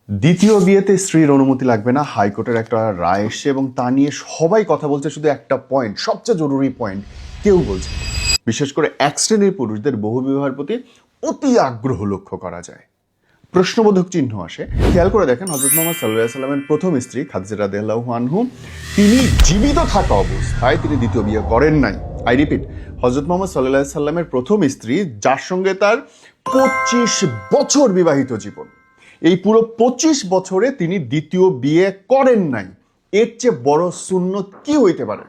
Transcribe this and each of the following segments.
দ্বিতীয় বিয়েতে স্ত্রীর অনুমতি লাগবে না, হাইকোর্টের একটা রায় এসছে এবং তা নিয়ে সবাই কথা বলছে। শুধু একটা পয়েন্ট, সবচেয়ে জরুরি পয়েন্ট, কেউ বলছে না। বিশেষ করে এক শ্রেণীর পুরুষদের বহু বিবাহের প্রতি অতি আগ্রহ লক্ষ্য করা যায়, প্রশ্নবোধক চিহ্ন আসে। খেয়াল করে দেখেন, হযরত মুহাম্মদ সাল্লাল্লাহু আলাইহি সাল্লামের প্রথম স্ত্রী খাদিজা রাদিয়াল্লাহু আনহু, তিনি জীবিত থাকা অবস্থায় তিনি দ্বিতীয় বিয়ে করেন নাই। আই রিপিট, হযরত মুহাম্মদ সাল্লাল্লাহু আলাইহি সাল্লামের প্রথম স্ত্রী, যার সঙ্গে তার 25 বছর বিবাহিত জীবন, এই পুরো 25 বছরে তিনি দ্বিতীয় বিয়ে করেন নাই। এর চেয়ে বড় সুন্নত কি হইতে পারে?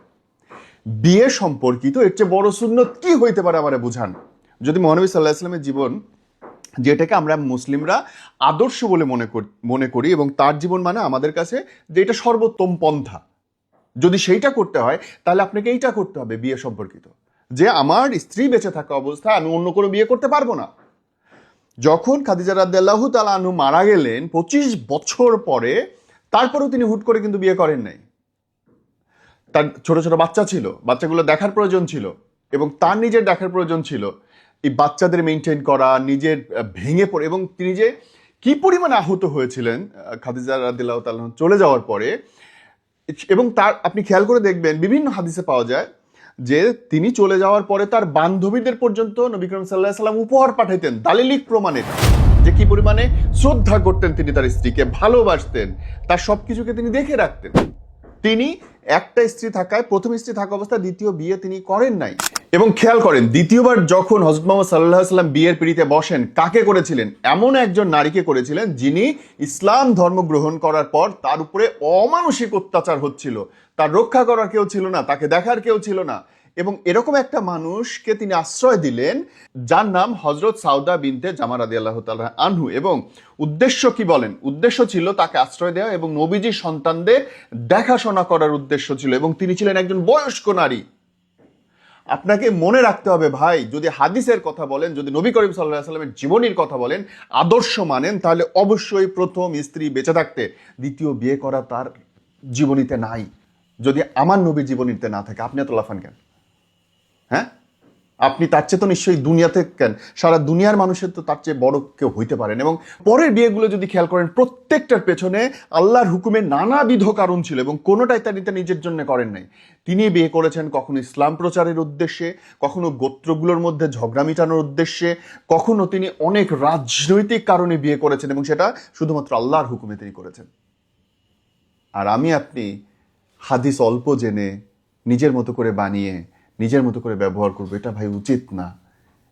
বিয়ে সম্পর্কিত এর চেয়ে বড় সুন্নত কি হইতে পারে আমারে বুঝান। যদি মহানবী সাল্লাল্লাহু আলাইহি সাল্লামের জীবন, যেটাকে আমরা মুসলিমরা আদর্শ বলে মনে করি এবং তার জীবন মানে আমাদের কাছে যে এটা সর্বোত্তম পন্থা, যদি সেইটা করতে হয় তাহলে আপনাকে এইটা করতে হবে বিয়ে সম্পর্কিত, যে আমার স্ত্রী বেঁচে থাকা অবস্থায় আমি অন্য কোনো বিয়ে করতে পারবো না। যখন খাদিজা রাদিয়াল্লাহু তাআলা আনহু মারা গেলেন 25 বছর পরে, তারপরেও তিনি হুট করে কিন্তু বিয়ে করেন নাই। তার ছোট ছোট বাচ্চা ছিল, বাচ্চাগুলো দেখার প্রয়োজন ছিল এবং তার নিজের দেখার প্রয়োজন ছিল। এই বাচ্চাদের মেনটেন করা, নিজের ভেঙে পড়ে, এবং তিনি যে কি পরিমাণে আহত হয়েছিলেন খাদিজা রাদিয়াল্লাহু তাআলা চলে যাওয়ার পরে। এবং তার আপনি খেয়াল করে দেখবেন বিভিন্ন হাদিসে পাওয়া যায় যে তিনি চলে যাওয়ার পরে তার বান্ধবীদের পর্যন্ত নবী করিম সাল্লাল্লাহু আলাইহি সাল্লাম উপহার পাঠাইতেন, দালিলিক প্রমাণে যে কি পরিমাণে শ্রদ্ধা করতেন তিনি তার স্ত্রীকে, ভালোবাসতেন, তার সবকিছুকে তিনি দেখে রাখতেন। তিনি একটা স্ত্রী থাকায়, প্রথম স্ত্রী থাকা অবস্থায় দ্বিতীয় বিয়ে তিনি করেন নাই। এবং খেয়াল করেন, দ্বিতীয়বার যখন হযরত মুহাম্মদ সাল্লাল্লাহু আলাইহি সাল্লাম বিয়ের পিঁড়িতে বসেন, কাকে করেছিলেন? এমন একজন নারীকে করেছিলেন যিনি ইসলাম ধর্ম গ্রহণ করার পর তার উপরে অমানসিক অত্যাচার হচ্ছিল, তার রক্ষা করার কেউ ছিল না, তাকে দেখার কেউ ছিল না। এবং এরকম একটা মানুষকে তিনি আশ্রয় দিলেন, যার নাম হযরত সাউদা বিনতে জামা রাদিয়াল্লাহু তাআলা আনহু। এবং উদ্দেশ্য কি বলেন? উদ্দেশ্য ছিল তাকে আশ্রয় দেওয়া এবং নবীজির সন্তানদের দেখাশোনা করার উদ্দেশ্য ছিল, এবং তিনি ছিলেন একজন বয়স্ক নারী। আপনাকে মনে রাখতে হবে ভাই, যদি হাদিসের কথা বলেন, যদি নবী করিম সাল্লাল্লাহু আলাইহি সাল্লামের জীবনীর কথা বলেন, আদর্শ মানেন, তাহলে অবশ্যই প্রথম স্ত্রী বেঁচে থাকতে দ্বিতীয় বিয়ে করা তার জীবনীতে নাই। যদি আমার নবীর জীবনীতে না থাকে, আপনি এত লাফান কেন? হ্যাঁ, আপনি তার চেয়ে তো নিশ্চয়ই দুনিয়াতে কেন, সারা দুনিয়ার মানুষের তো তার চেয়ে বড় কেউ হইতে পারেন। এবং পরের বিয়েগুলো যদি খেয়াল করেন, প্রত্যেকটার পেছনে আল্লাহর হুকুমে নানাবিধ কারণ ছিল এবং কোনোটাই তিনি নিজের জন্য করেন নাই। তিনি বিয়ে করেছেন কখনো ইসলাম প্রচারের উদ্দেশ্যে, কখনো গোত্রগুলোর মধ্যে ঝগড়া মিটানোর উদ্দেশ্যে, কখনো তিনি অনেক রাজনৈতিক কারণে বিয়ে করেছেন, এবং সেটা শুধুমাত্র আল্লাহর হুকুমে তিনি করেছেন। আর আমি আপনি হাদিস অল্প জেনে নিজের মতো করে বানিয়ে নিজের মতো করে ব্যবহার করবো, এটা ভাই উচিত না।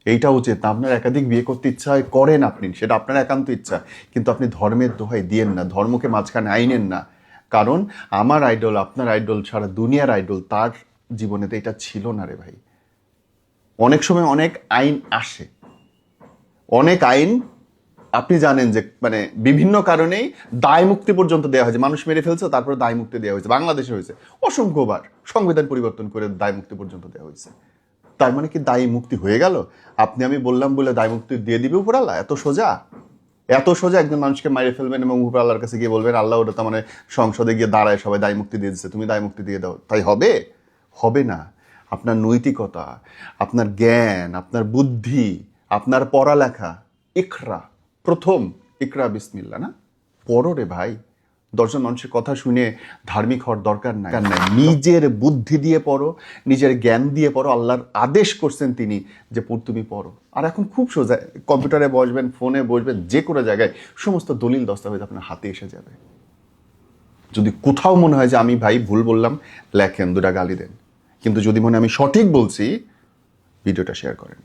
এইটা উচিত না। আপনার একাধিক বিয়ে করতে ইচ্ছা হয়, করেন আপনি, সেটা আপনার একান্ত ইচ্ছা, কিন্তু আপনি ধর্মের দোহাই দিয়েন না, ধর্মকে মাঝখানে আইনেন না। কারণ আমার আইডল, আপনার আইডল, সারা দুনিয়ার আইডল, তার জীবনেতে এটা ছিল না রে ভাই। অনেক সময় অনেক আইন আসে, অনেক আইন আপনি জানেন যে মানে বিভিন্ন কারণেই দায় মুক্তি পর্যন্ত দেওয়া হয়েছে। মানুষ মেরে ফেলছে, তারপরে দায় মুক্তি দেওয়া হয়েছে। বাংলাদেশে হয়েছে অসংখ্যবার, সংবিধান পরিবর্তন করে দায় মুক্তি পর্যন্ত দেওয়া হয়েছে। তার মানে কি দায় মুক্তি হয়ে গেল? আপনি আমি বললাম বলে দায় মুক্তি দিয়ে দিবে উপরাল্লাহ? এত সোজা? এত সোজা একজন মানুষকে মাইরে ফেলবেন এবং উপরাল্লাহর কাছে গিয়ে বলবেন আল্লাহ ওটা তো মানে সংসদে গিয়ে দাঁড়ায় সবাই দায় মুক্তি দিয়ে দিচ্ছে, তুমি দায় মুক্তি দিয়ে দাও, তাই হবে? হবে না। আপনার নৈতিকতা, আপনার জ্ঞান, আপনার বুদ্ধি, আপনার পড়ালেখা, ইকরা, প্রথম ইকরা বিসমিল্লাহ না পড়ো রে ভাই। 10 জন মানুষের কথা শুনে ধার্মিক হওয়ার দরকার নাই। নিজের বুদ্ধি দিয়ে পড়ো, নিজের জ্ঞান দিয়ে পড়ো। আল্লাহর আদেশ করছেন তিনি যে তুমি পড়ো। আর এখন খুব সোজা, কম্পিউটারে বসবেন, ফোনে বসবেন, যে কোনো জায়গায় সমস্ত দলিল দস্তাবেজ আপনার হাতে এসে যাবে। যদি কোথাও মনে হয় যে আমি ভাই ভুল বললাম, লেখেন, 2টা গালি দেন। কিন্তু যদি মনে আমি সঠিক বলছি, ভিডিওটা শেয়ার করেন।